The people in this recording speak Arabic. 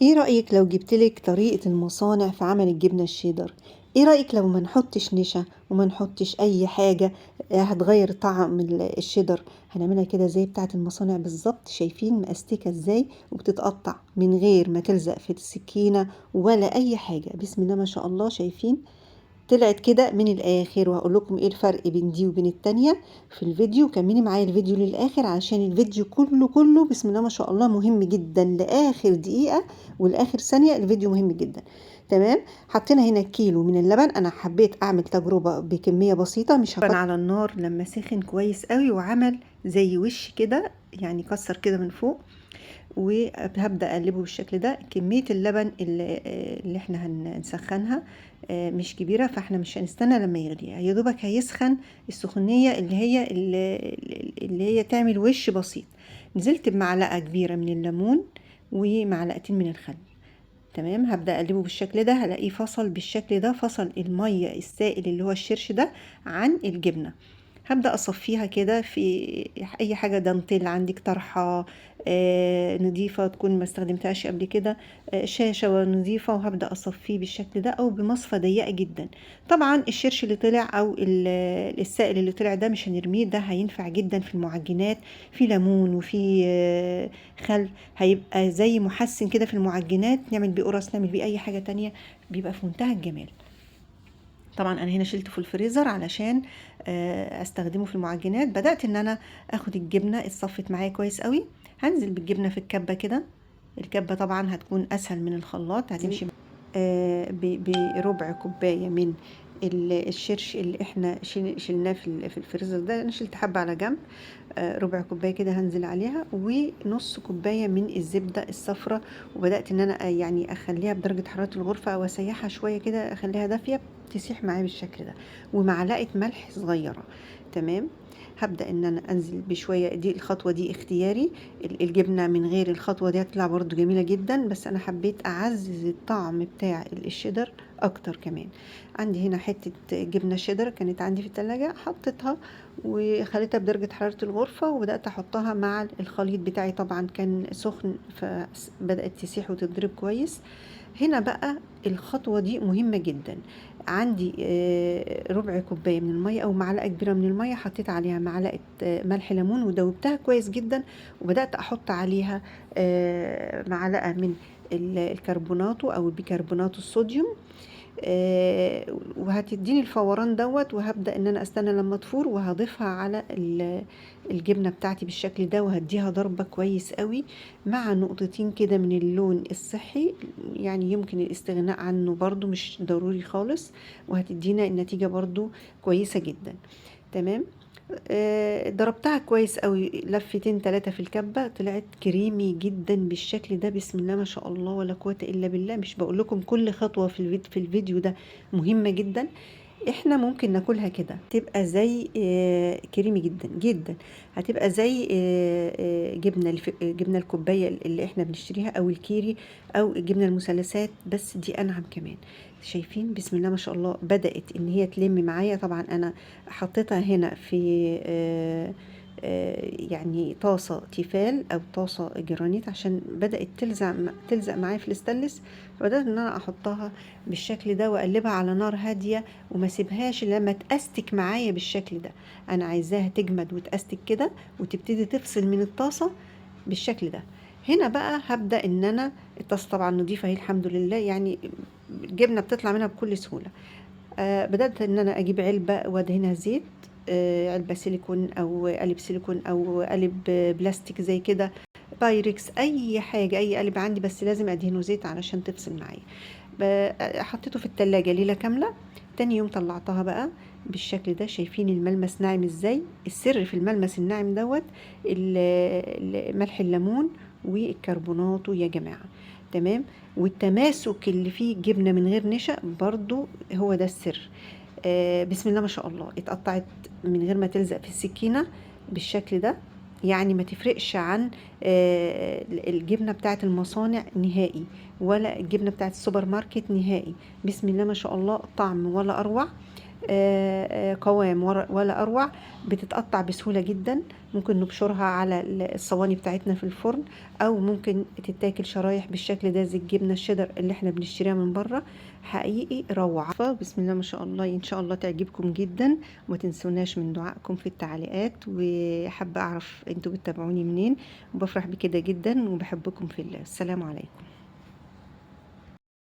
ايه رأيك لو جبتلك طريقة المصانع في عمل الجبنة الشيدر؟ ايه رأيك لو ما نحطش نشا وما نحطش اي حاجة هتغير طعم الشيدر؟ هنعملها كده زي بتاعة المصانع بالظبط. شايفين مأستكة ازاي وبتتقطع من غير ما تلزق في السكينة ولا اي حاجة؟ بسم الله ما شاء الله. شايفين طلعت كده من الاخر، وهقول لكم ايه الفرق بين دي وبين التانية في الفيديو. كملي معايا الفيديو للاخر عشان الفيديو كله بسم الله ما شاء الله مهم جدا، لاخر دقيقة والاخر ثانية الفيديو مهم جدا. تمام. حطينا هنا كيلو من اللبن. انا حبيت اعمل تجربة بكمية بسيطة، مش هكتر. على النار لما سخن كويس قوي وعمل زي وش كده، يعني كسر كده من فوق، وهبدأ اقلبه بالشكل ده. كمية اللبن اللي احنا هنسخنها مش كبيرة، فاحنا مش هنستنى لما يغلي، يا دوبك هيسخن السخونية اللي هي تعمل وش بسيط. نزلت بمعلقة كبيرة من الليمون ومعلقتين من الخل. تمام. هبدأ اقلبه بالشكل ده، هلاقيه فصل بالشكل ده، فصل المية السائل اللي هو الشرش ده عن الجبنة. هبدأ أصفيها كده في أي حاجة دانتيل عندك، طرحة نضيفة تكون ما استخدمتهاش قبل كده، شاشة نضيفة، وهبدأ أصفيه بالشكل ده أو بمصفى ضيقة جدا. طبعا الشرش اللي طلع أو السائل اللي طلع ده مش هنرميه، ده هينفع جدا في المعجنات، في ليمون وفي خل، هيبقى زي محسن كده في المعجنات، نعمل بيه قرص، نعمل بيه أي حاجة تانية، بيبقى في منتهى الجمال. طبعا انا هنا شلته في الفريزر علشان استخدمه في المعجنات. بدأت ان انا اخد الجبنة اتصفت معايا كويس قوي، هنزل بالجبنة في الكبة كده. الكبة طبعا هتكون اسهل من الخلاط، هتمشي بربع كوباية من الشرش اللي احنا شلناه في الفريزر ده. انا شلت حبة على جنب، ربع كوباية كده هنزل عليها، ونص كوباية من الزبدة الصفراء. وبدأت ان انا يعني اخليها بدرجة حرارة الغرفة او اسيحها شوية كده، اخليها دافية تسيح معايا بالشكل ده، ومعلقة ملح صغيرة. تمام. هبدأ ان انا انزل بشوية، دي الخطوة دي اختياري. الجبنة من غير الخطوة دي هتطلع برضو جميلة جدا، بس انا حبيت اعزز الطعم بتاع الشيدر اكتر كمان. عندي هنا حتة جبنة شيدر كانت عندي في التلاجة، حطيتها وخليتها بدرجة حرارة الغرفة، وبدأت احطها مع الخليط بتاعي. طبعا كان سخن فبدأت تسيح وتضرب كويس. هنا بقى الخطوة دي مهمة جدا. عندي ربع كوباية من المية أو معلقة كبيرة من المية، حطيت عليها معلقة ملح ليمون ودوبتها كويس جدا، وبدأت أحط عليها معلقة من الكربوناتو أو البيكربوناتو الصوديوم، وهتديني الفوران دوت. وهبدأ ان انا استنى لما تفور، وهضيفها على الجبنة بتاعتي بالشكل ده، وهديها ضربة كويس قوي مع نقطتين كده من اللون الصحي، يعني يمكن الاستغناء عنه برضو مش ضروري خالص، وهتدينا النتيجة برضو كويسة جدا. تمام. ضربتها كويس قوي لفتين 3 في الكبة، طلعت كريمي جدا بالشكل ده. بسم الله ما شاء الله ولا قوة الا بالله. مش بقول لكم كل خطوة في الفيديو ده مهمة جدا؟ احنا ممكن ناكلها كده تبقى زي كريمي جدا جدا، هتبقى زي جبنة الكوباية اللي احنا بنشتريها، او الكيري، او الجبنة المثلثات، بس دي انعم كمان. شايفين بسم الله ما شاء الله بدأت ان هي تلم معايا. طبعا انا حطيتها هنا في يعني طاسة تيفال او طاسة جرانيت، عشان بدأت تلزق معايا في الاستانلس. فبدأت ان انا احطها بالشكل ده واقلبها على نار هادية، وما سيبهاش لما تأستك معايا بالشكل ده. انا عايزاها تجمد وتأستك كده وتبتدي تفصل من الطاسة بالشكل ده. هنا بقى هبدأ ان انا، الطاسة طبعا نضيفة اهي الحمد لله، يعني الجبنة بتطلع منها بكل سهولة. بدأت ان انا اجيب علبة وادهنها زيت، علبة سيليكون او قالب سيليكون او قالب بلاستيك زي كده، بايركس، اي حاجة، اي قالب عندي، بس لازم ادهنه زيت علشان تفصل معايا. حطيته في التلاجة ليلة كاملة. تاني يوم طلعتها بقى بالشكل ده. شايفين الملمس ناعم ازاي؟ السر في الملمس الناعم دوت ملح الليمون والكربوناتو يا جماعة. تمام. والتماسك اللي فيه جبنة من غير نشا برضو هو ده السر. بسم الله ما شاء الله اتقطعت من غير ما تلزق في السكينة بالشكل ده، يعني ما تفرقش عن الجبنة بتاعت المصانع نهائي، ولا الجبنة بتاعت السوبر ماركت نهائي. بسم الله ما شاء الله طعم ولا أروع. قوام ولا اروع. بتتقطع بسهولة جدا، ممكن نبشرها على الصواني بتاعتنا في الفرن، او ممكن تتاكل شرايح بالشكل ده زي الجبنة الشيدر اللي احنا بنشتريها من بره. حقيقي روعة. بسم الله ما شاء الله، ان شاء الله تعجبكم جدا. وما تنسوناش من دعائكم في التعليقات، وحابة اعرف انتوا بتتابعوني منين، وبفرح بكده جدا، وبحبكم في الله. السلام عليكم.